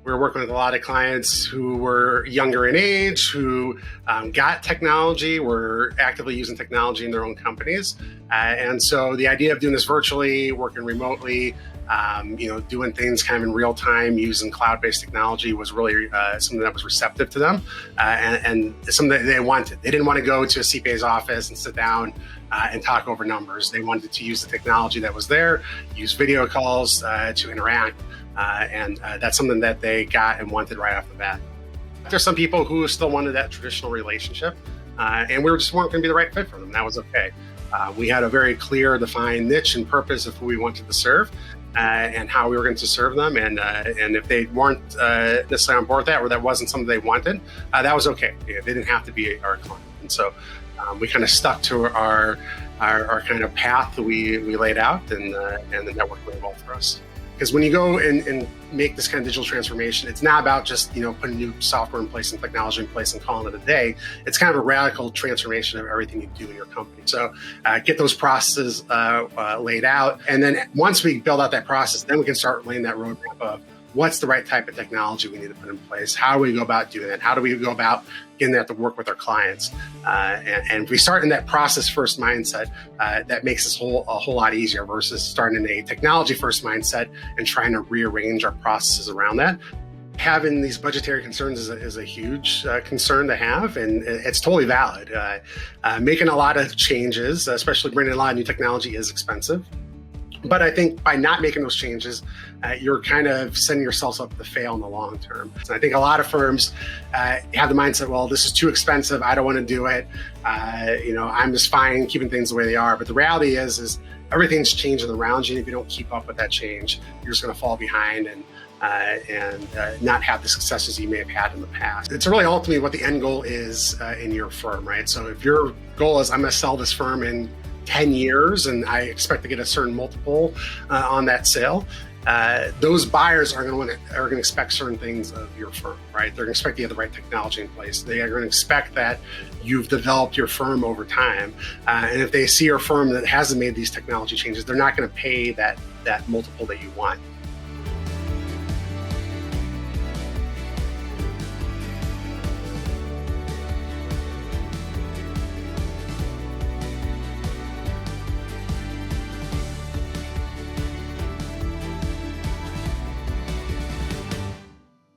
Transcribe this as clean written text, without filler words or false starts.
We were working with a lot of clients who were younger in age, who got technology, were actively using technology in their own companies. And so the idea of doing this virtually, working remotely, doing things kind of in real time using cloud-based technology was really something that was receptive to them and something that they wanted. They didn't want to go to a CPA's office and sit down and talk over numbers. They wanted to use the technology that was there, use video calls to interact. And that's something that they got and wanted right off the bat. There's some people who still wanted that traditional relationship, and we just weren't going to be the right fit for them. That was okay. We had a very clear, defined niche and purpose of who we wanted to serve and how we were going to serve them. And if they weren't necessarily on board with that, or that wasn't something they wanted, that was okay. They didn't have to be our client. And so we kind of stuck to our kind of path that we laid out, and the network really well for us. Because when you go and make this kind of digital transformation, it's not about just putting new software in place and technology in place and calling it a day. It's kind of a radical transformation of everything you do in your company. So get those processes laid out, and then once we build out that process, then we can start laying that roadmap of what's the right type of technology we need to put in place. How do we go about doing that? How do we go about getting that to work with our clients? And if we start in that process first mindset, that makes this a whole lot easier versus starting in a technology first mindset and trying to rearrange our processes around that. Having these budgetary concerns is a huge concern to have, and it's totally valid. Making a lot of changes, especially bringing a lot of new technology, is expensive. But I think by not making those changes, you're kind of setting yourselves up to fail in the long term. So I think a lot of firms have the mindset, well, this is too expensive, I don't want to do it. I'm just fine keeping things the way they are. But the reality is everything's changing around you. And if you don't keep up with that change, you're just going to fall behind and not have the successes you may have had in the past. It's really ultimately what the end goal is in your firm, right? So if your goal is, I'm going to sell this firm in 10 years and I expect to get a certain multiple on that sale, those buyers are going to expect certain things of your firm, right? They're going to expect you have the right technology in place. They are going to expect that you've developed your firm over time. And if they see your firm that hasn't made these technology changes, they're not going to pay that multiple that you want.